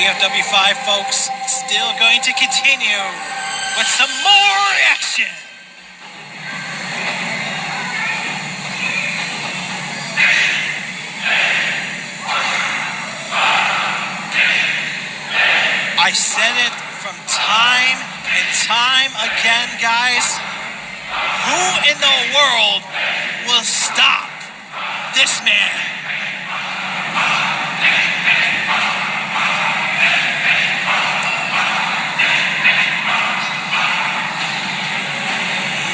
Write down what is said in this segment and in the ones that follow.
EFW 5 folks still going to continue with some more action. I said it from time and time again, guys. Who in the world will stop this man?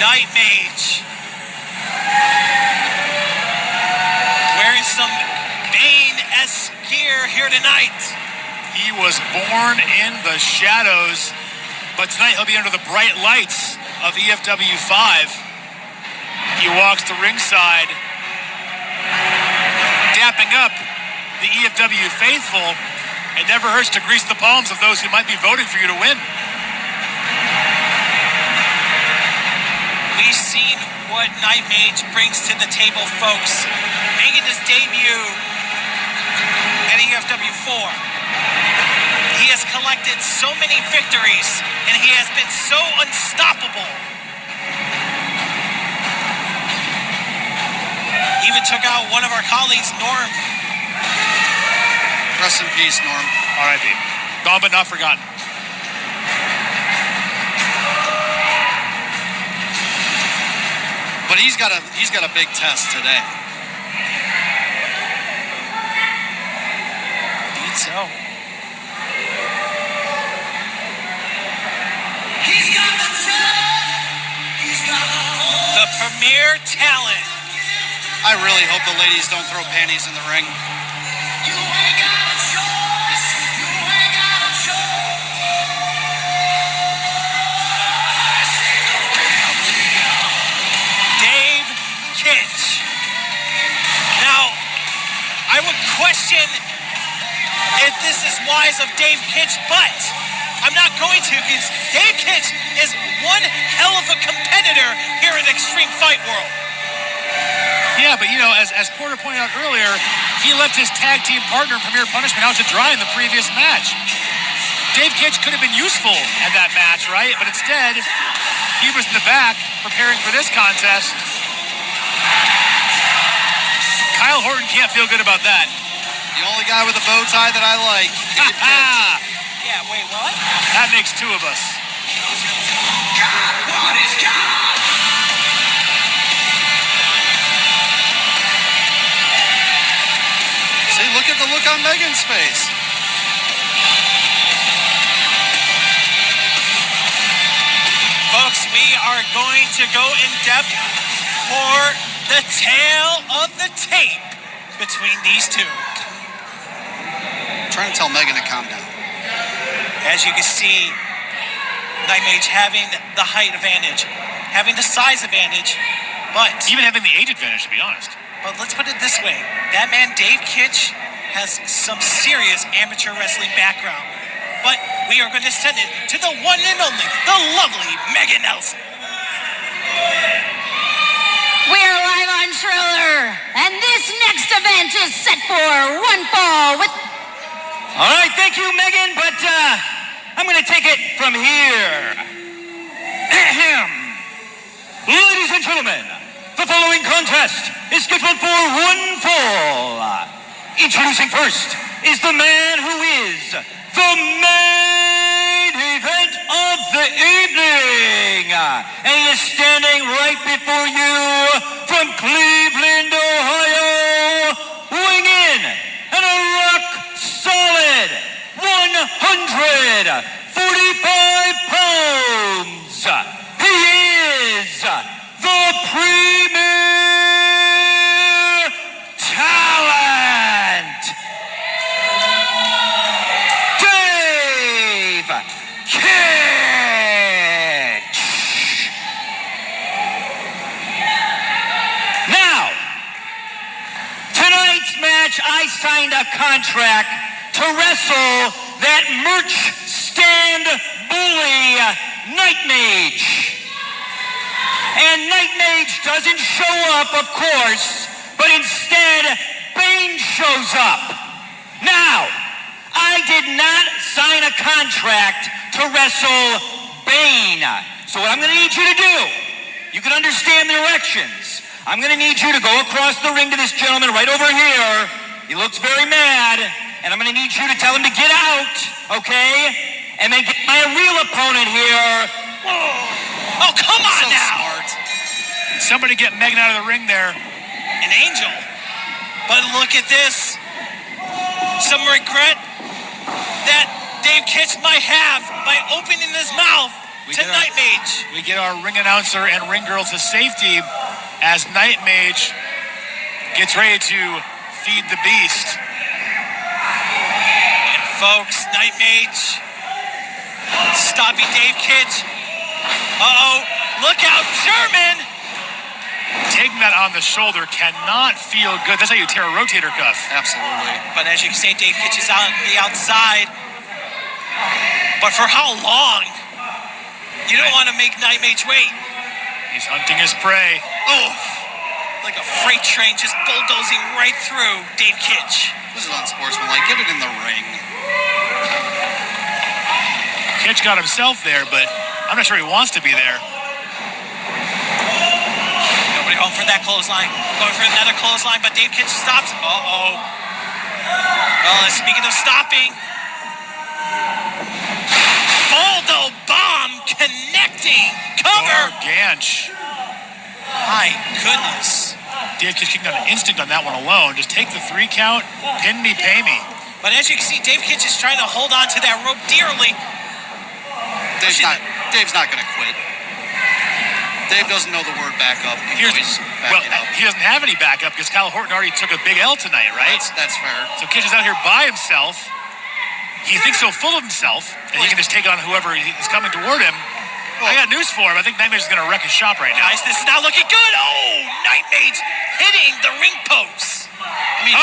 Knightmage wearing some Bane-esque gear here tonight. He was born in the shadows, but tonight he'll be under the bright lights of EFW 5. He walks to ringside, dapping up the EFW faithful. It never hurts to grease the palms of those who might be voting for you to win. We've seen what Knightmage brings to the table, folks. Making his debut at EFW 4. He has collected so many victories, and he has been so unstoppable. Even took out one of our colleagues, Norm. Rest in peace, Norm. R.I.P. Gone but not forgotten. But he's got a big test today. Indeed so. The premier talent. I really hope the ladies don't throw panties in the ring. Dave Kich. Now, I would question if this is wise of Dave Kich, but I'm not going to, because Dave Kich is one hell of a competitor here in Extreme Fight World. Yeah, but you know, as Porter pointed out earlier, he left his tag team partner, Premier Punishment, out to dry in the previous match. Dave Kich could have been useful at that match, right? But instead, he was in the back preparing for this contest. Kyle Horton can't feel good about that. The only guy with a bow tie that I like. Dave Kich. Yeah, wait, what? That makes two of us. God, what is God? See, look at the look on Megan's face. Folks, we are going to go in depth for the tale of the tape between these two. I'm trying to tell Megan to calm down. As you can see, Knightmage having the height advantage, having the size advantage, but even having the age advantage, to be honest. But let's put it this way. That man, Dave Kich, has some serious amateur wrestling background. But we are going to send it to the one and only, the lovely Megan Nelson. We're live on Triller, and this next event is set for one fall with... All right, thank you, Megan, but I'm going to take it from here. Ahem. Ladies and gentlemen, the following contest is scheduled for one fall. Introducing first is the man who is the main event of the evening. And he is standing right before you from Cleveland, Ohio, weighing in at a rock-solid 145 pounds. He is the premier talent, Dave Kich. Now, tonight's match, I signed a contract to wrestle that merch stand bully, Knightmage. And Knightmage doesn't show up, of course, but instead, Bane shows up. Now, I did not sign a contract to wrestle Bane. So what I'm going to need you to do, you can understand the directions. I'm going to need you to go across the ring to this gentleman right over here. He looks very mad. And I'm going to need you to tell him to get out, okay? And then get my real opponent here. Oh, come on now. Smart. Somebody get Megan out of the ring there. An angel. But look at this. Some regret that Dave Kich might have by opening his mouth to Knightmage. We get our ring announcer and ring girl to safety as Knightmage gets ready to feed the beast. And folks, Knightmage stopping Dave Kich. Uh-oh, look out, German! Taking that on the shoulder cannot feel good. That's how you tear a rotator cuff. Absolutely. But as you can see, Dave Kich is out on the outside. But for how long? You don't want to make Knightmage wait. He's hunting his prey. Oh, like a freight train just bulldozing right through Dave Kich. This is unsportsmanlike. Get it in the ring. Kich got himself there, but I'm not sure he wants to be there. Nobody home for that clothesline. Going for another clothesline, but Dave Kich stops. Uh-oh. Well, speaking of stopping, Baldo bomb connecting. Cover. Garganch. My goodness. Dave Kich kicked out an instinct on that one alone. Just take the 3 count, pin me, pay me. But as you can see, Dave Kich is trying to hold on to that rope dearly. Dave's not going to quit. Dave doesn't know the word backup. He doesn't have any backup because Kyle Horton already took a big L tonight, right? That's fair. So Kich is out here by himself. He thinks so full of himself that he can just take on whoever is coming toward him. I got news for him. I think Knightmage is going to wreck his shop right now. Guys, this is not looking good. Oh, Knightmage hitting the ring post. I mean,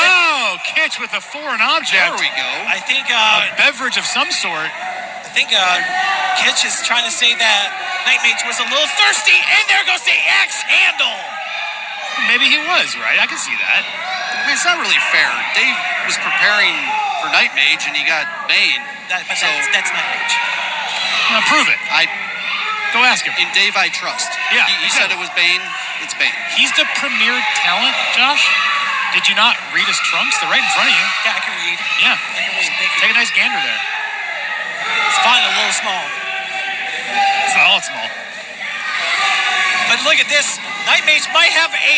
Kich with a foreign object. there we go. I think A beverage of some sort. Kich is trying to say that Knightmage was a little thirsty, and there goes the axe handle. Maybe he was, right? I can see that. I mean, it's not really fair. Dave was preparing for Knightmage, and he got Bane. That's Knightmage. Now prove it. Go ask him. In Dave, I trust. Yeah, He said it was Bane. It's Bane. He's the premier talent, Josh. Did you not read his trunks? They're right in front of you. Yeah, I can read. Yeah. I can read. Thank you. Take a nice gander there. It's fine, a little small. It's not all small. But look at this. Knightmage might have a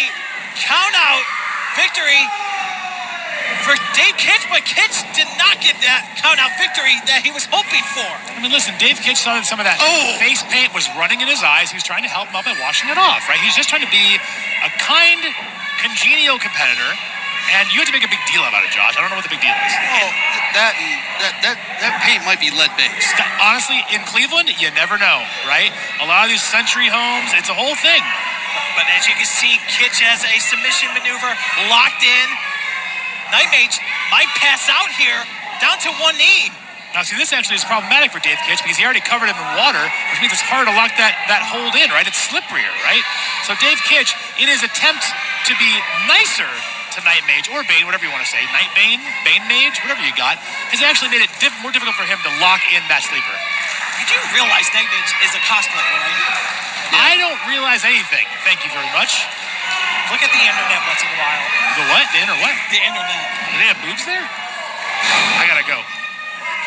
count-out victory for Dave Kich, but Kich did not get that count-out victory that he was hoping for. I mean, listen, Dave Kich saw that some of that face paint was running in his eyes. He was trying to help him out by washing it off, right? He's just trying to be a kind, congenial competitor, and you have to make a big deal about it, Josh. I don't know what the big deal is. Well, that paint might be lead-based. Honestly, in Cleveland, you never know, right? A lot of these Century homes, it's a whole thing. But as you can see, Kich has a submission maneuver locked in. Knightmage might pass out here, down to one knee. Now, see, this actually is problematic for Dave Kich because he already covered him in water, which means it's hard to lock that hold in, right? It's slipperier, right? So Dave Kich, in his attempt to be nicer to Knightmage, or Bane, whatever you want to say, Nightbane, Bane Mage, whatever you got, has actually made it more difficult for him to lock in that sleeper. You do realize Knightmage is a cosplayer, right? Yeah. I don't realize anything. Thank you very much. Look at the internet once in a while. The what? The inner what? The internet. Do they have boobs there? I gotta go.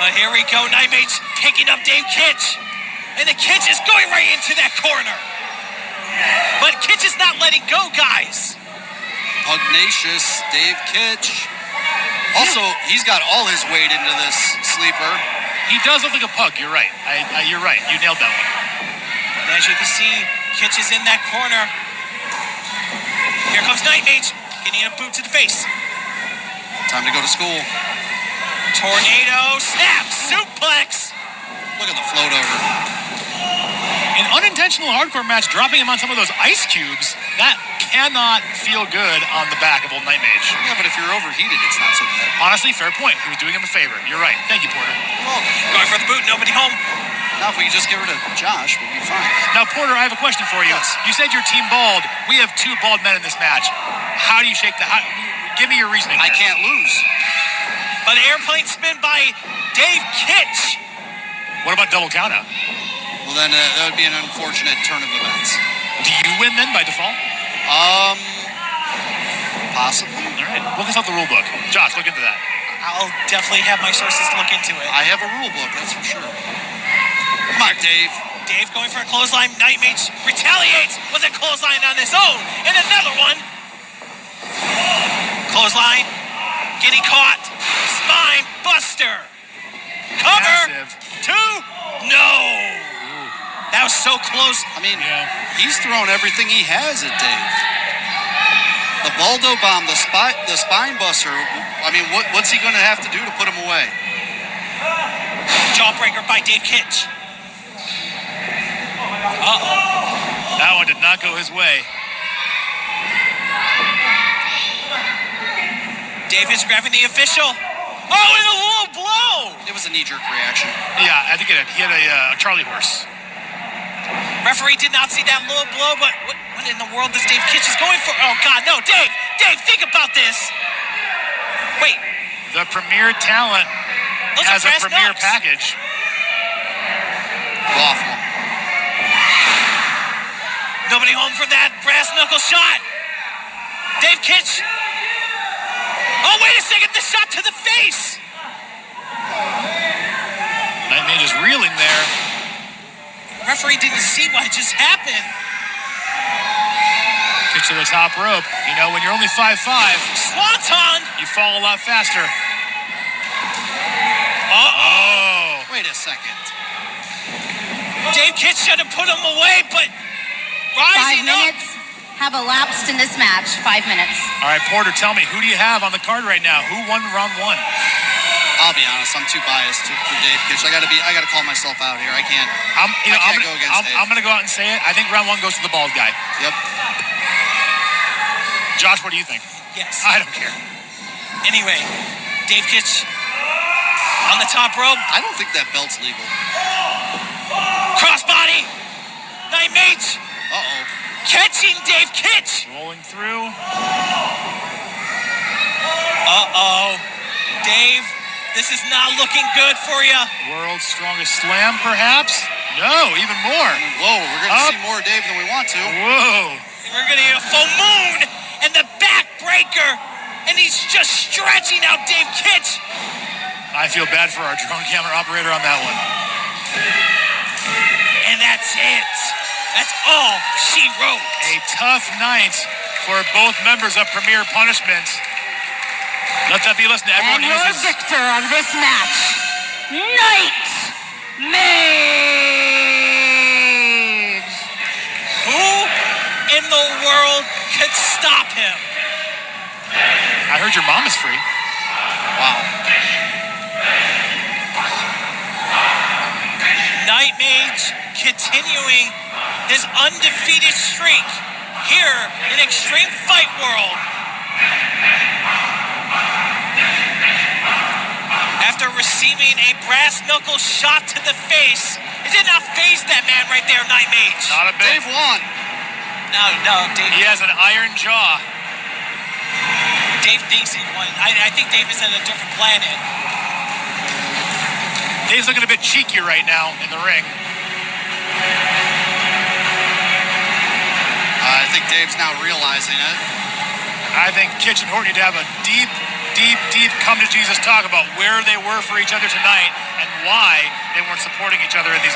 But here we go, Knightmage picking up Dave Kich. And the Kich is going right into that corner. But Kich is not letting go, guys. Pugnacious Dave Kich. Also, he's got all his weight into this sleeper. He does look like a pug. You're right. You're right. You nailed that one. And as you can see, Kich is in that corner. Here comes Knightmage, getting a boot to the face. Time to go to school. Tornado, snap, suplex. Look at the float over. An unintentional hardcore match, dropping him on some of those ice cubes, that cannot feel good on the back of old Knightmage. Yeah, but if you're overheated, it's not so bad. Honestly, fair point. He was doing him a favor. You're right. Thank you, Porter. Well, Going for the boot, nobody home. now if we just give her to Josh, we'll be fine. Now, Porter, I have a question for you. Yes. You said your team bald. We have 2 bald men in this match. How do you shake that? Give Give me your reasoning. I here. can't lose. But airplane spin by Dave Kich. What about double countout? Well, then that would be an unfortunate turn of events. Do you win then by default? Possibly. All right. We'll consult the rule book. Josh, look into that. I'll definitely have my sources look into it. I have a rule book, that's for sure. Come on, Dave. Dave going for a clothesline. Knightmage retaliates with a clothesline on his own. And another one. Clothesline. Getting caught. Spine buster. Cover. Massive. 2. No. That was so close. I mean, Yeah. he's thrown everything he has at Dave. The Baldo bomb, the spine buster. I mean, what's he going to have to do to put him away? Jawbreaker by Dave Kich. That one did not go his way. Dave is grabbing the official. Oh, and a low blow. It was a knee-jerk reaction. Yeah, I think he had a Charlie horse. Referee did not see that low blow, but what in the world is Dave Kich is going for? Oh, God, no. Dave, think about this. Wait. The premier talent Those has are a brass premier knucks. package. Awful. Nobody home for that brass knuckle shot. Dave Kich. Oh, wait a second. The shot to the face. Knightmage is reeling there. Referee didn't see what just happened. Kick to the top rope. You know, when you're only 5'5", Swanton. you fall a lot faster. Uh-oh. Wait a second. Dave Kich should have put him away, but 5 rising up. minutes have elapsed in this match. 5 minutes. All right, Porter, tell me, who do you have on the card right now? Who won round 1? I'll be honest, I'm too biased for Dave Kich. I gotta call myself out here. I can't. I'm can't go against Dave. going to go out and say it. I think round 1 goes to the bald guy. Yep. Josh, what do you think? Yes. I don't care. Anyway, Dave Kich on the top rope. I don't think that belt's legal. Crossbody. Knightmage Uh-oh. catching Dave Kich. Rolling through. Uh-oh. Dave, this is not looking good for you. World's strongest slam, perhaps? No, even more. Whoa, we're going to Up. see more Dave than we want to. Whoa. We're going to get a full moon and the backbreaker. And he's just stretching out Dave Kich. I feel bad for our drone camera operator on that one. And that's it. That's all she wrote. A tough night for both members of Premier Punishment. Let that be listened to. Everyone And your uses... victor of this match, Knightmage. Who in the world could stop him? I heard your mom is free. Wow. Knightmage continuing his undefeated streak here in Extreme Fight World. After receiving a brass knuckle shot to the face, it did not faze that man right there, Knightmage. Not a bit. Dave won. No, Dave. He has an iron jaw. Dave thinks he won. I think Dave is on a different planet. Dave's looking a bit cheeky right now in the ring. I think Dave's now realizing it. I think Kich and Horton need to have a deep come to Jesus talk about where they were for each other tonight and why they weren't supporting each other in these matches.